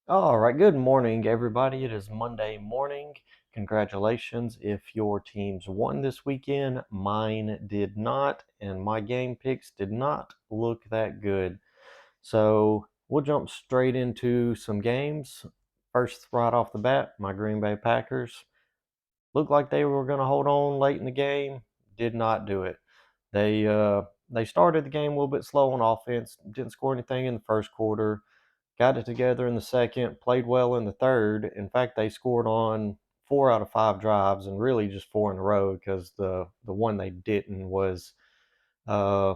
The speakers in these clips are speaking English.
All right, good morning, everybody. It is Monday morning. Congratulations if your teams won this weekend. Mine did not, and my game picks did not look that good. So we'll jump straight into some games. First, right off the bat, my Green Bay Packers looked like they were going to hold on late in the game. Did not do it. They started the game a little bit slow on offense. Didn't score anything in the first quarter, got it together in the second, played well in the third. In fact, they scored on 4 out of 5 drives, and really just 4 in a row because the one they didn't was uh,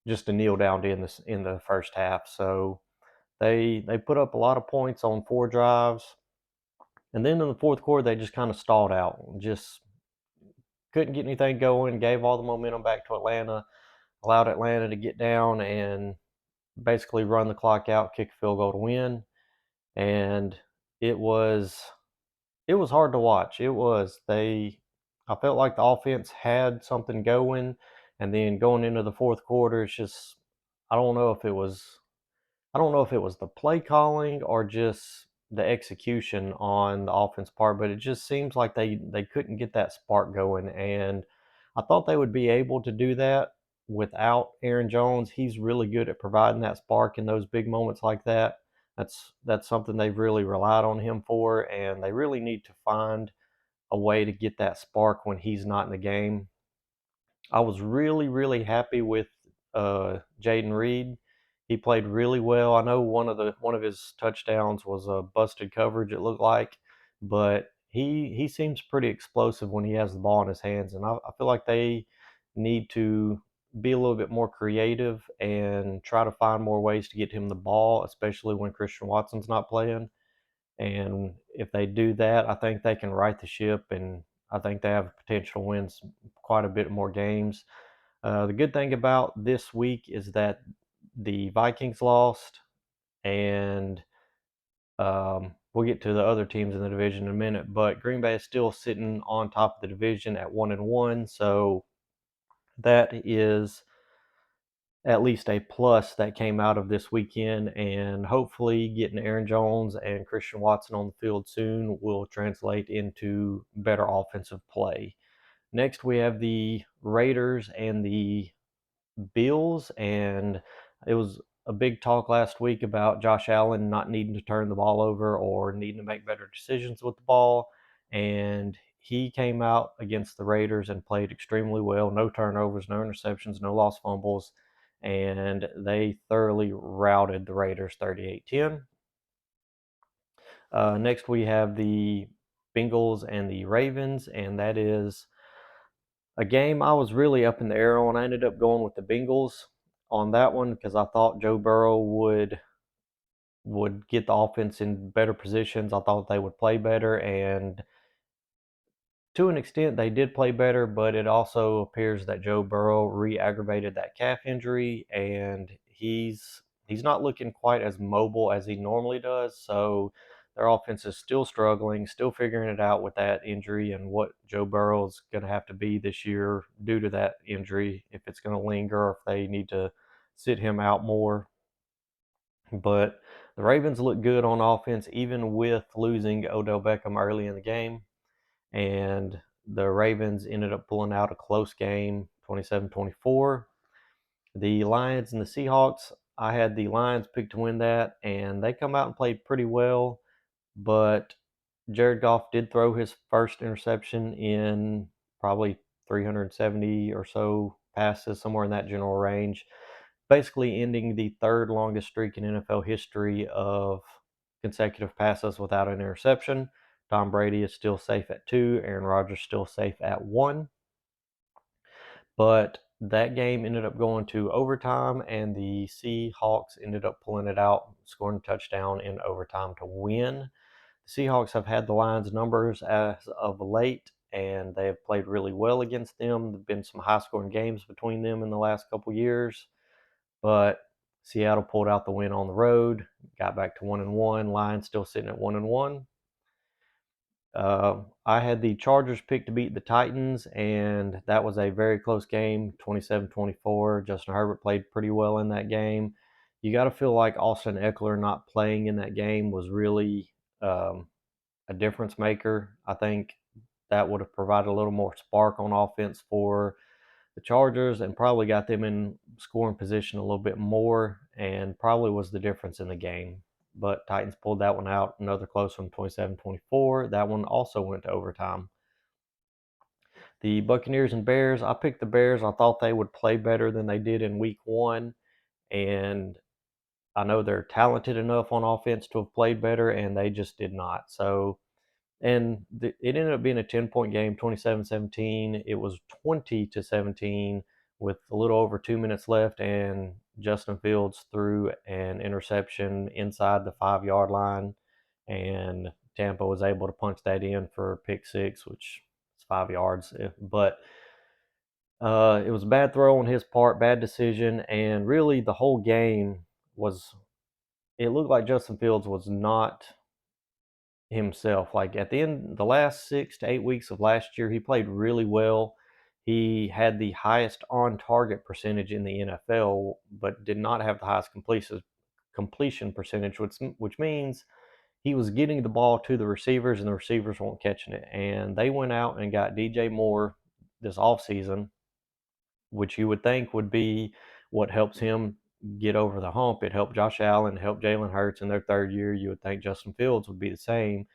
just a kneel down in the first half. So they put up a lot of points on 4 drives, and then in the fourth quarter they just kind of stalled out, just couldn't get anything going. Gave all the momentum back to Atlanta, allowed Atlanta to get down and basically run the clock out, kick a field goal to win, and it was it was hard to watch. It was they I felt like the offense had something going, and then going into the fourth quarter, it's just I don't know if it was I don't know if it was the play calling or just the execution on the offense part, but it just seems like they couldn't get that spark going, and I thought they would be able to do that without Aaron Jones. He's really good at providing that spark in those big moments like that. That's something they've really relied on him for, and they really need to find a way to get that spark when he's not in the game. I was really, really happy with Jaden Reed. He played really well. I know one of his touchdowns was a busted coverage. It looked like, but he seems pretty explosive when he has the ball in his hands, and I feel like they need to be a little bit more creative and try to find more ways to get him the ball, especially when Christian Watson's not playing. And if they do that, I think they can right the ship, and I think they have potential to win quite a bit more games. The good thing about this week is that the Vikings lost, and we'll get to the other teams in the division in a minute. But Green Bay is still sitting on top of the division at 1-1, so that is at least a plus that came out of this weekend, and hopefully getting Aaron Jones and Christian Watson on the field soon will translate into better offensive play. Next, we have the Raiders and the Bills, and it was a big talk last week about Josh Allen not needing to turn the ball over or needing to make better decisions with the ball. And he came out against the Raiders and played extremely well. No turnovers, no interceptions, no lost fumbles. And they thoroughly routed the Raiders 38-10. Next, we have the Bengals and the Ravens, and that is a game I was really up in the air on. I ended up going with the Bengals on that one because I thought Joe Burrow would get the offense in better positions. I thought they would play better, and to an extent they did play better, but it also appears that Joe Burrow re-aggravated that calf injury, and he's not looking quite as mobile as he normally does. So their offense is still struggling, still figuring it out with that injury and what Joe Burrow's going to have to be this year due to that injury, if it's going to linger or if they need to sit him out more. But the Ravens look good on offense, even with losing Odell Beckham early in the game, and the Ravens ended up pulling out a close game, 27-24. The Lions and the Seahawks, I had the Lions picked to win that, and they come out and played pretty well, but Jared Goff did throw his first interception in probably 370 or so passes, somewhere in that general range, basically ending the third longest streak in NFL history of consecutive passes without an interception. Tom Brady is still safe at 2, Aaron Rodgers still safe at 1. But that game ended up going to overtime, and the Seahawks ended up pulling it out, scoring a touchdown in overtime to win. The Seahawks have had the Lions' numbers as of late, and they have played really well against them. There have been some high-scoring games between them in the last couple years, but Seattle pulled out the win on the road, got back to 1-1. Lions still sitting at 1-1. I had the Chargers picked to beat the Titans, and that was a very close game, 27-24. Justin Herbert played pretty well in that game. you got to feel like Austin Eckler not playing in that game was really a difference maker. I think that would have provided a little more spark on offense for the Chargers and probably got them in scoring position a little bit more and probably was the difference in the game. But Titans pulled that one out, another close one, 27-24. That one also went to overtime. The Buccaneers and Bears, I picked the Bears. I thought they would play better than they did in week one. And I know they're talented enough on offense to have played better, and they just did not. So, and it ended up being a 10-point game, 27-17. It was 20-17 with a little over 2 minutes left, and Justin Fields threw an interception inside the 5 yard line, and Tampa was able to punch that in for a pick six, which is 5 yards. But it was a bad throw on his part, bad decision, and really the whole game was. It looked like Justin Fields was not himself. Like at the end, the last 6 to 8 weeks of last year, he played really well. He had the highest on target percentage in the NFL, but did not have the highest completion percentage, which means he was getting the ball to the receivers and the receivers weren't catching it. And they went out and got DJ Moore this offseason, which you would think would be what helps him get over the hump. It helped Josh Allen, helped Jalen Hurts in their third year. You would think Justin Fields would be the same.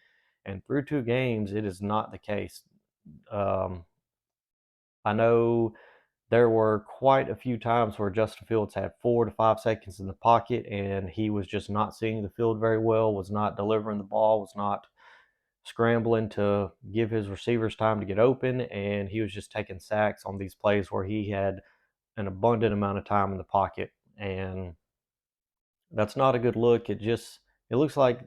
And through 2 games, it is not the case. Um, I know there were quite a few times where Justin Fields had 4 to 5 seconds in the pocket and he was just not seeing the field very well, was not delivering the ball, was not scrambling to give his receivers time to get open, and he was just taking sacks on these plays where he had an abundant amount of time in the pocket. And that's not a good look. It looks like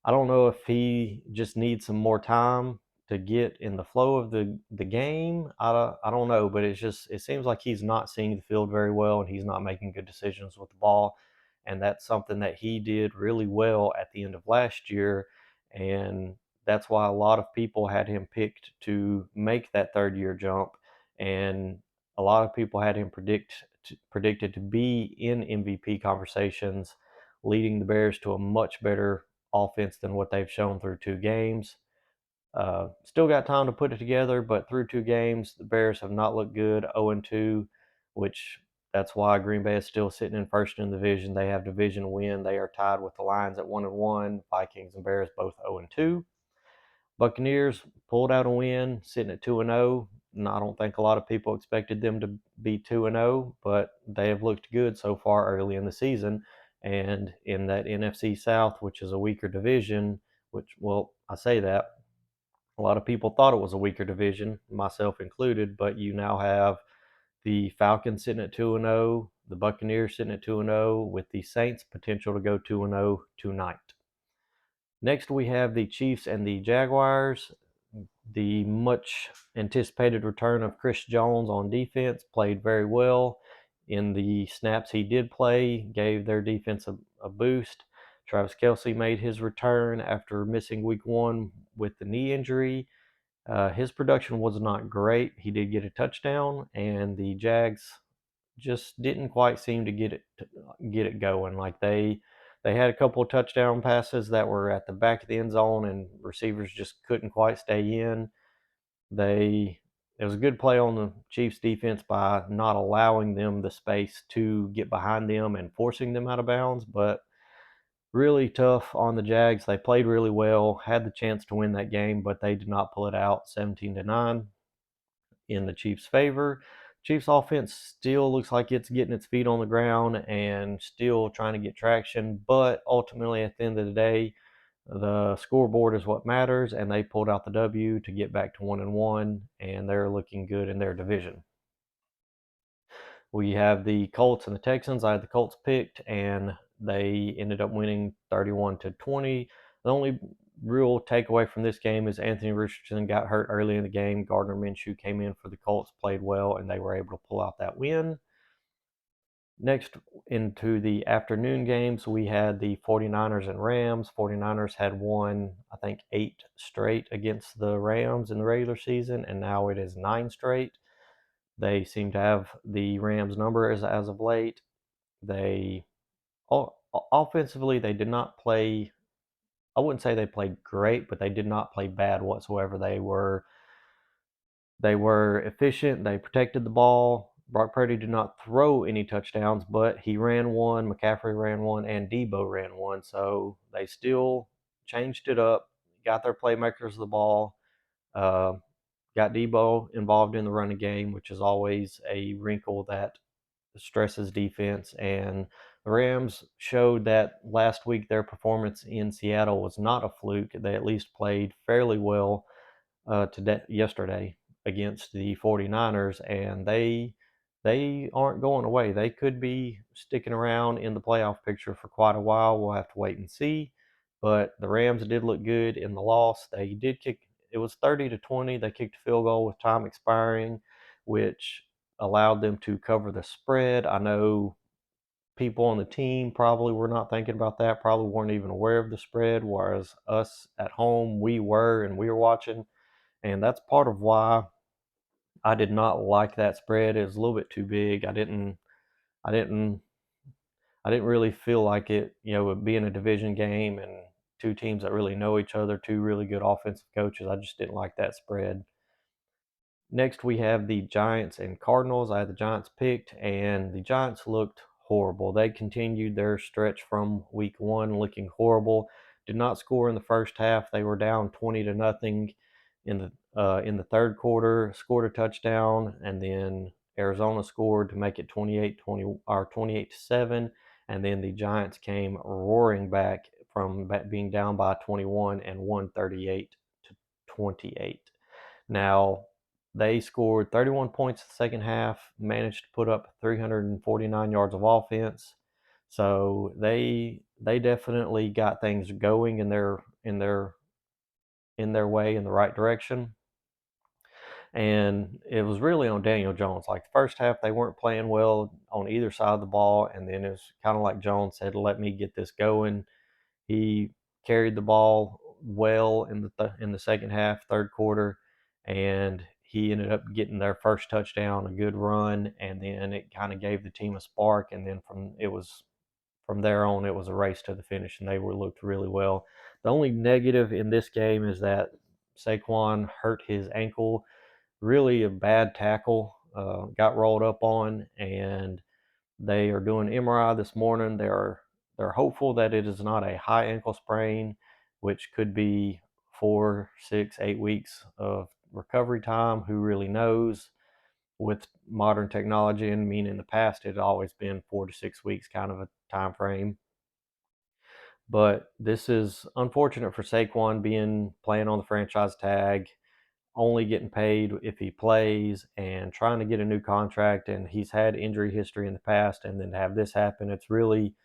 I don't know if he just needs some more time to get in the flow of the game. I don't know, but it seems like he's not seeing the field very well and he's not making good decisions with the ball. And that's something that he did really well at the end of last year. And that's why a lot of people had him picked to make that third year jump. And a lot of people had him predicted to be in MVP conversations, leading the Bears to a much better offense than what they've shown through 2 games. Still got time to put it together, but through 2 games, the Bears have not looked good. 0-2, which that's why Green Bay is still sitting in first in the division. They have division win. They are tied with the Lions at 1-1. Vikings and Bears both 0-2. Buccaneers pulled out a win, sitting at 2-0. And I don't think a lot of people expected them to be 2-0, but they have looked good so far early in the season. And in that NFC South, which is a weaker division, which, well, I say that a lot of people thought it was a weaker division, myself included, but you now have the Falcons sitting at 2-0, the Buccaneers sitting at 2-0, with the Saints potential to go 2-0 tonight. Next, we have the Chiefs and the Jaguars. The much anticipated return of Chris Jones on defense played very well. In the snaps he did play, gave their defense a boost. Travis Kelce made his return after missing week one with the knee injury. His production was not great. He did get a touchdown, and the Jags just didn't quite seem to get it going. Like they had a couple of touchdown passes that were at the back of the end zone, and receivers just couldn't quite stay in. It was a good play on the Chiefs defense by not allowing them the space to get behind them and forcing them out of bounds, but really tough on the Jags. They played really well, had the chance to win that game, but they did not pull it out 17-9 in the Chiefs' favor. Chiefs offense still looks like it's getting its feet on the ground and still trying to get traction, but ultimately at the end of the day, the scoreboard is what matters, and they pulled out the W to get back to 1-1, and they're looking good in their division. We have the Colts and the Texans. I had the Colts picked, and they ended up winning 31-20. The only real takeaway from this game is Anthony Richardson got hurt early in the game. Gardner Minshew came in for the Colts, played well, and they were able to pull out that win. Next, into the afternoon games, we had the 49ers and Rams. 49ers had won, I think, 8 straight against the Rams in the regular season, and now it is 9 straight. They seem to have the Rams number as of late. They offensively, they did not play. I wouldn't say they played great, but they did not play bad whatsoever. They were efficient. They protected the ball. Brock Purdy did not throw any touchdowns, but he ran one. McCaffrey ran one, and Debo ran one. So they still changed it up, got their playmakers the ball, uh, got Debo involved in the running game, which is always a wrinkle that stresses defense. And the Rams showed that last week their performance in Seattle was not a fluke. They at least played fairly well yesterday against the 49ers, and they aren't going away. They could be sticking around in the playoff picture for quite a while. We'll have to wait and see. But the Rams did look good in the loss. They did kick. It was 30-20. They kicked a field goal with time expiring, which allowed them to cover the spread. I know people on the team probably were not thinking about that, probably weren't even aware of the spread, whereas us at home, we were, and we were watching. And that's part of why I did not like that spread. It was a little bit too big. I didn't, I didn't really feel like it. It being a division game and two teams that really know each other, two really good offensive coaches. I just didn't like that spread. Next, we have the Giants and Cardinals. I had the Giants picked, and the Giants looked horrible. They continued their stretch from week one looking horrible. Did not score in the first half. They were down 20-0 in the third quarter. Scored a touchdown, and then Arizona scored to make it 28-20 or 28-7. And then the Giants came roaring back from being down by 21 and won 38-28. Now, they scored 31 points in the second half, managed to put up 349 yards of offense. So they definitely got things going in their way in the right direction. And it was really on Daniel Jones. Like the first half, they weren't playing well on either side of the ball, and then it was kind of like Jones said, "Let me get this going." He carried the ball well in the second half, third quarter, and he ended up getting their first touchdown, a good run, and then it kind of gave the team a spark. And then from there on, it was a race to the finish, and they were looked really well. The only negative in this game is that Saquon hurt his ankle, really a bad tackle, got rolled up on, and they are doing MRI this morning. They're hopeful that it is not a high ankle sprain, which could be 4, 6, 8 weeks of recovery time. Who really knows? With modern technology, and I mean, in the past, it had always been 4 to 6 weeks kind of a time frame. But this is unfortunate for Saquon being playing on the franchise tag, only getting paid if he plays, and trying to get a new contract. And he's had injury history in the past, and then to have this happen, it's really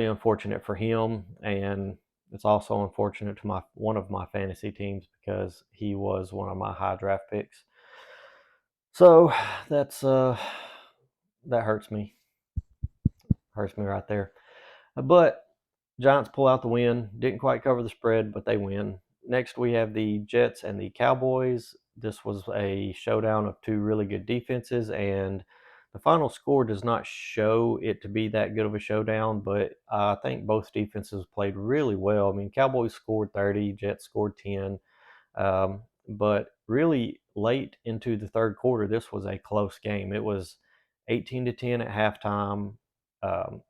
unfortunate for him. And it's also unfortunate to one of my fantasy teams because he was one of my high draft picks. So that hurts me right there. But Giants pull out the win. Didn't quite cover the spread, but they win. Next, we have the Jets and the Cowboys. This was a showdown of two really good defenses, and the final score does not show it to be that good of a showdown, but I think both defenses played really well. I mean, Cowboys scored 30, Jets scored 10. But really late into the third quarter, this was a close game. It was 18-10 at halftime. Um,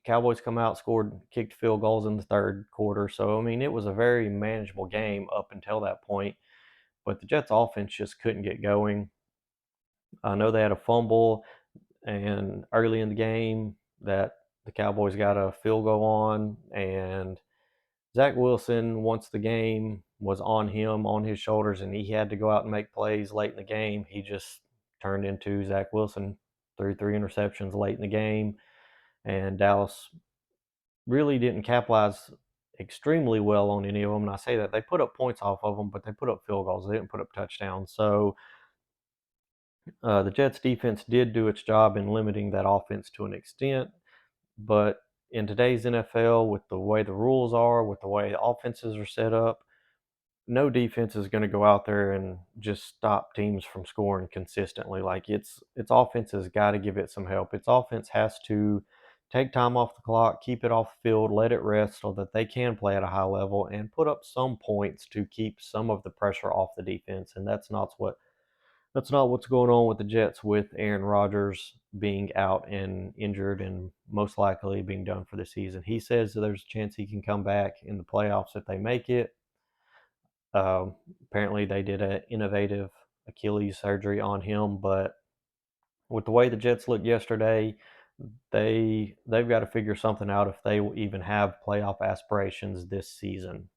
Cowboys come out, scored, kicked field goals in the third quarter. So, I mean, it was a very manageable game up until that point. But the Jets offense just couldn't get going. I know they had a fumble and early in the game that the Cowboys got a field goal on, and Zach Wilson, once the game was on him, on his shoulders, and he had to go out and make plays late in the game, he just turned into Zach Wilson, threw 3 interceptions late in the game, and Dallas really didn't capitalize extremely well on any of them. And I say that they put up points off of them, but they put up field goals. They didn't put up touchdowns. So the Jets defense did do its job in limiting that offense to an extent. But in today's NFL, with the way the rules are, with the way offenses are set up, no defense is going to go out there and just stop teams from scoring consistently. Like its offense has got to give it some help. Its offense has to take time off the clock, keep it off the field, let it rest so that they can play at a high level and put up some points to keep some of the pressure off the defense. And that's not what's going on with the Jets with Aaron Rodgers being out and injured and most likely being done for the season. He says that there's a chance he can come back in the playoffs if they make it. Apparently, they did an innovative Achilles surgery on him, but with the way the Jets looked yesterday, they've got to figure something out if they will even have playoff aspirations this season.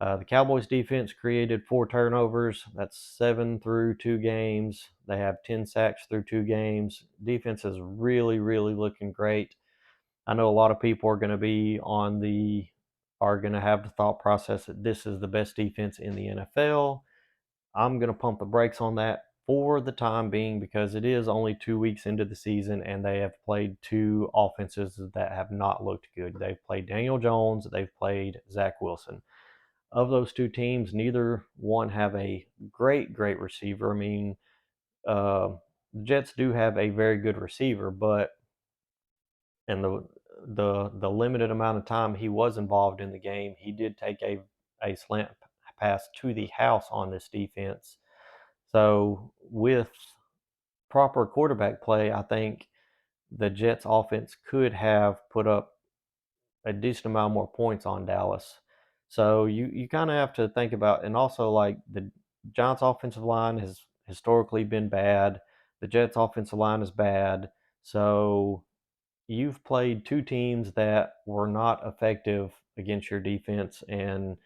The Cowboys defense created 4 turnovers. That's 7 through 2 games. They have 10 sacks through 2 games. Defense is really, really looking great. I know a lot of people are going to have the thought process that this is the best defense in the NFL. I'm going to pump the brakes on that for the time being because it is only 2 weeks into the season and they have played two offenses that have not looked good. They've played Daniel Jones, they've played Zach Wilson. Of those two teams, neither one have a great receiver. I mean, the Jets do have a very good receiver, but and the limited amount of time he was involved in the game, he did take a slant pass to the house on this defense. So with proper quarterback play, I think the Jets offense could have put up a decent amount more points on Dallas. So you kind of have to think about, and also like the Giants offensive line has historically been bad. The Jets offensive line is bad. So you've played two teams that were not effective against your defense. And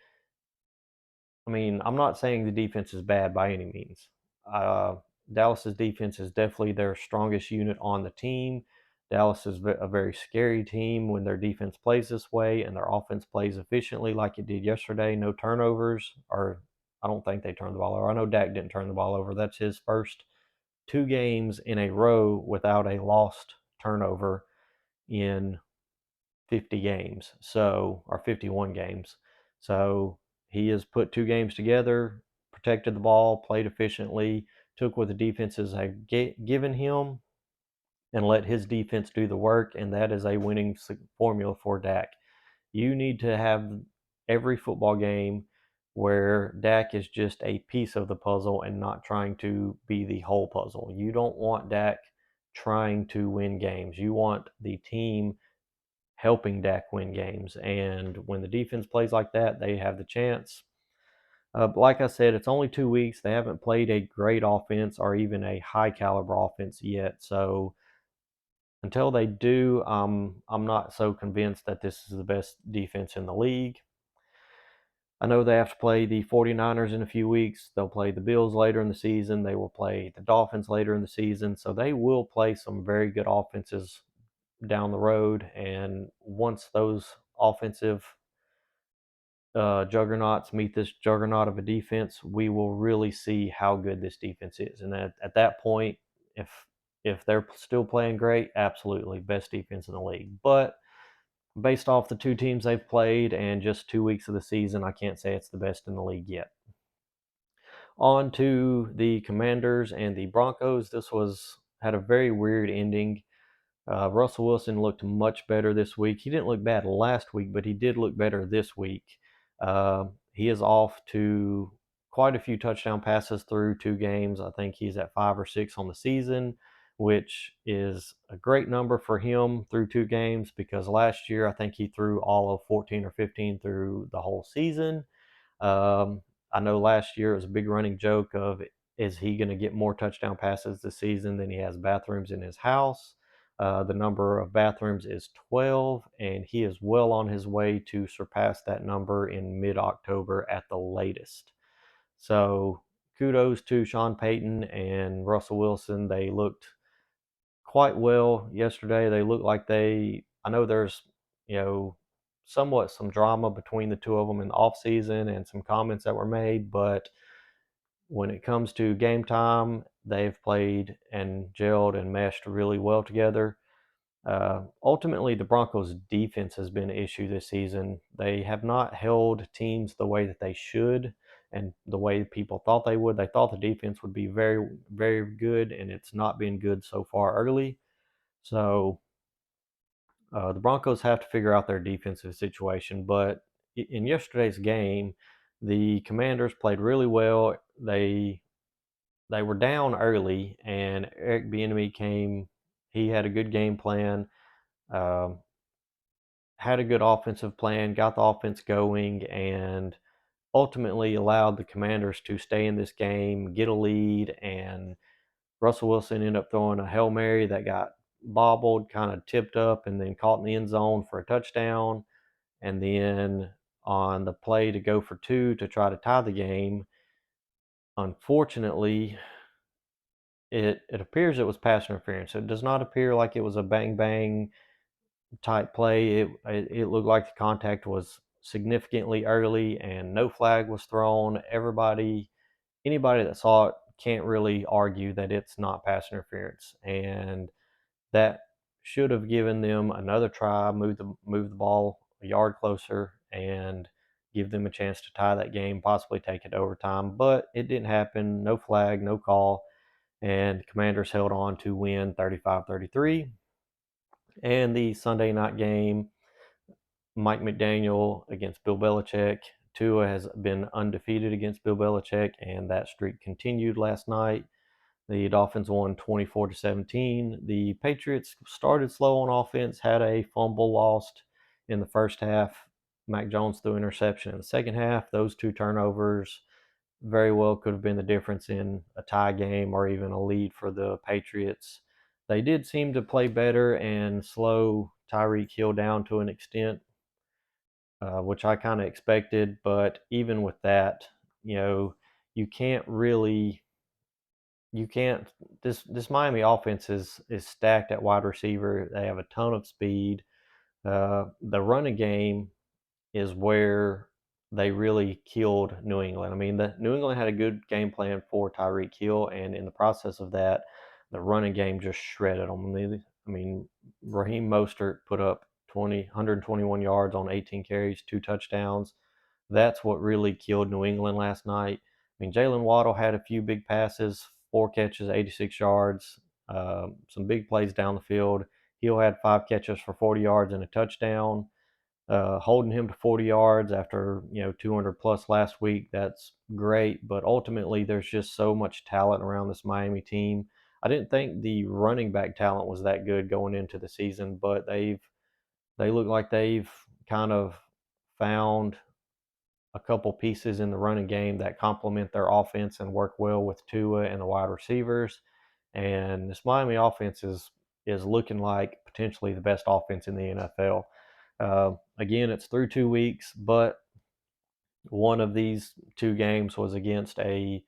I mean, I'm not saying the defense is bad by any means. Uh, Dallas's defense is definitely their strongest unit on the team. Dallas is a very scary team when their defense plays this way and their offense plays efficiently like it did yesterday. No turnovers, or I don't think they turned the ball over. I know Dak didn't turn the ball over. That's his first 2 games in a row without a lost turnover in 50 games, or 51 games. So he has put 2 games together, protected the ball, played efficiently, took what the defenses have given him, and let his defense do the work. And that is a winning formula for Dak. You need to have every football game where Dak is just a piece of the puzzle and not trying to be the whole puzzle. You don't want Dak trying to win games. You want the team helping Dak win games. And when the defense plays like that, they have the chance. Like I said, it's only 2 weeks. They haven't played a great offense or even a high caliber offense yet. So until they do, I'm not so convinced that this is the best defense in the league. I know they have to play the 49ers in a few weeks. They'll play the Bills later in the season. They will play the Dolphins later in the season. So they will play some very good offenses down the road. And once those offensive juggernauts meet this juggernaut of a defense, we will really see how good this defense is. And at that point, if if they're still playing great, absolutely best defense in the league. But based off the two teams they've played and just 2 weeks of the season, I can't say it's the best in the league yet. On to the Commanders and the Broncos. This was had a very weird ending. Russell Wilson looked much better this week. He didn't look bad last week, but he did look better this week. He is off to quite a few touchdown passes through 2 games. I think he's at 5 or 6 on the season, which is a great number for him through 2 games because last year I think he threw all of 14 or 15 through the whole season. Um, I know last year it was a big running joke of is he going to get more touchdown passes this season than he has bathrooms in his house? The number of bathrooms is 12, and he is well on his way to surpass that number in mid October at the latest. So kudos to Sean Payton and Russell Wilson. They looked quite well yesterday. They look like I know there's, you know, somewhat some drama between the two of them in the offseason and some comments that were made, but when it comes to game time, they've played and gelled and meshed really well together. Ultimately, the Broncos' defense has been an issue this season. They have not held teams the way that they should and the way people thought they would. They thought the defense would be very good, and it's not been good so far early. So The Broncos have to figure out their defensive situation, but in yesterday's game, the Commanders played really well. They were down early, and Eric Bieniemy came. He had a good game plan, um, had a good offensive plan, got the offense going, and ultimately allowed the Commanders to stay in this game, get a lead, and Russell Wilson ended up throwing a Hail Mary that got bobbled, kind of tipped up, and then caught in the end zone for a touchdown. And then on the play to go for two to try to tie the game, unfortunately, it appears it was pass interference. It does not appear like it was a bang bang type play. It looked like the contact was significantly early and no flag was thrown. Anybody that saw it can't really argue that it's not pass interference, and that should have given them another try, move the ball a yard closer, and give them a chance to tie that game, possibly take it to overtime. But it didn't happen. No flag, no call, and Commanders held on to win 35-33. And the Sunday night game, Mike McDaniel against Bill Belichick. Tua has been undefeated against Bill Belichick, and that streak continued last night. The Dolphins won 24-17. The Patriots started slow on offense, had a fumble lost in the first half. Mac Jones threw interception in the second half. Those two turnovers very well could have been the difference in a tie game or even a lead for the Patriots. They did seem to play better and slow Tyreek Hill down to an extent, which I kind of expected. But even with that, you know, you can't really you can't this Miami offense is stacked at wide receiver. They have a ton of speed. The running game is where they really killed New England. I mean, the New England had a good game plan for Tyreek Hill, and in the process of that, the running game just shredded them. I mean, Raheem Mostert put up 121 yards on 18 carries, 2 touchdowns. That's what really killed New England last night. I mean, Jalen Waddle had a few big passes, 4 catches, 86 yards, some big plays down the field. Hill had 5 catches for 40 yards and a touchdown. Holding him to 40 yards after 200 plus last week, that's great. But ultimately, there's just so much talent around this Miami team. I didn't think the running back talent was that good going into the season, but they look like they've kind of found a couple pieces in the running game that complement their offense and work well with Tua and the wide receivers. And this Miami offense is looking like potentially the best offense in the NFL. Again, it's through 2 weeks, but one of these two games was against a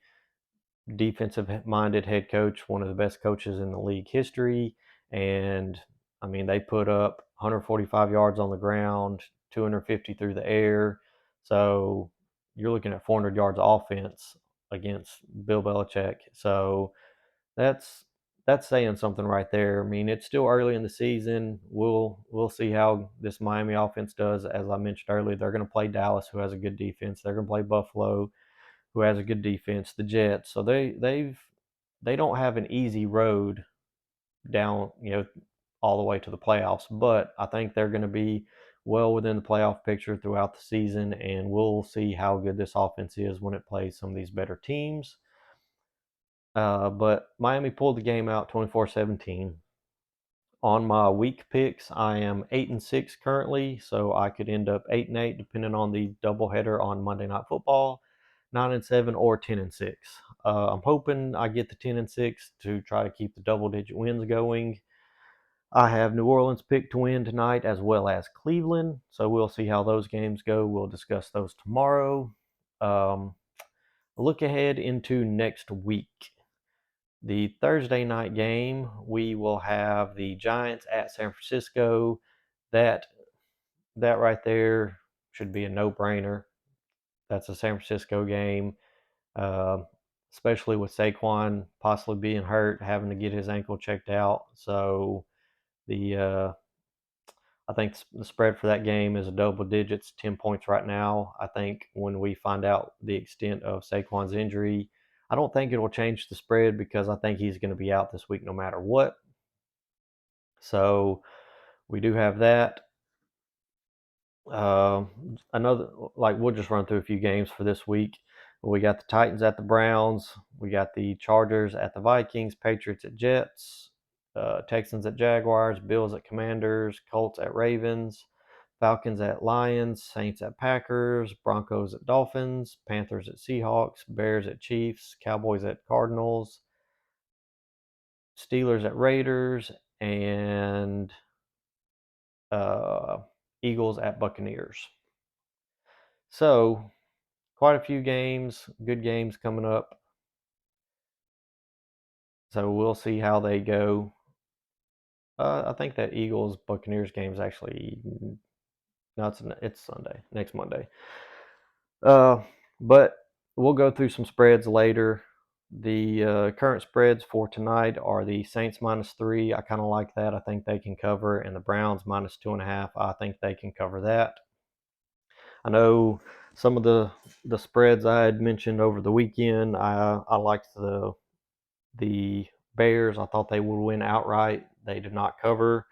defensive minded head coach, one of the best coaches in the league history. And I mean, they put up 145 yards on the ground, 250 through the air. So you're looking at 400 yards of offense against Bill Belichick. So that's that's saying something right there. I mean, it's still early in the season. We'll see how this Miami offense does. As I mentioned earlier, they're going to play Dallas, who has a good defense. They're going to play Buffalo, who has a good defense. The Jets. So they don't have an easy road down, all the way to the playoffs. But I think they're going to be well within the playoff picture throughout the season, and we'll see how good this offense is when it plays some of these better teams. But Miami pulled the game out 24-17. On my week picks, I am 8-6 currently, so I could end up 8-8 depending on the doubleheader on Monday Night Football, 9-7 or 10-6. I'm hoping I get the 10-6 to try to keep the double-digit wins going. I have New Orleans picked to win tonight as well as Cleveland, so we'll see how those games go. We'll discuss those tomorrow. Um, look ahead into next week. The Thursday night game, we will have the Giants at San Francisco. That that right there should be a no-brainer. That's a San Francisco game, uh, especially with Saquon possibly being hurt, having to get his ankle checked out. So the I think the spread for that game is a double digits, 10 points right now. I think when we find out the extent of Saquon's injury, I don't think it will change the spread because I think he's going to be out this week no matter what. So We do have that. Another, like, we'll just run through a few games for this week. We got the Titans at the Browns. We got the Chargers at the Vikings, Patriots at Jets, Texans at Jaguars, Bills at Commanders, Colts at Ravens, Falcons at Lions, Saints at Packers, Broncos at Dolphins, Panthers at Seahawks, Bears at Chiefs, Cowboys at Cardinals, Steelers at Raiders, and uh, Eagles at Buccaneers. So, quite a few games, good games coming up. So we'll see how they go. I think that Eagles Buccaneers game is actually no, it's Sunday, next Monday. But we'll go through some spreads later. The current spreads for tonight are the Saints -3. I kind of like that. I think they can cover, and the Browns -2.5. I think they can cover that. I know some of the spreads I had mentioned over the weekend. I liked the Bears. I thought they would win outright. They did not cover.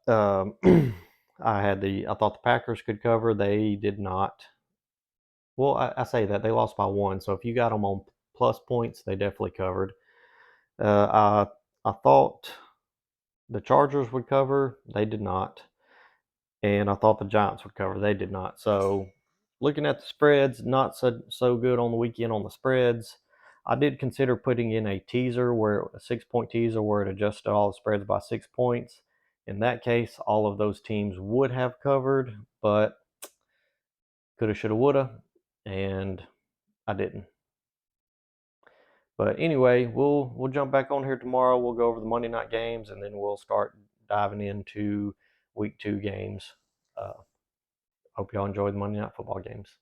Um, I thought the Packers could cover. They did not. Well, I say that they lost by one. So if you got them on plus points, they definitely covered. I thought the Chargers would cover. They did not. And I thought the Giants would cover. They did not. So looking at the spreads, not so good on the weekend on the spreads. I did consider putting in a teaser where a 6-point teaser where it adjusted all the spreads by 6 points. In that case, all of those teams would have covered, but coulda, shoulda, woulda, and I didn't. But anyway, we'll jump back on here tomorrow. We'll go over the Monday night games, and then we'll start diving into week 2 games. Uh, Hope y'all enjoy the Monday night football games.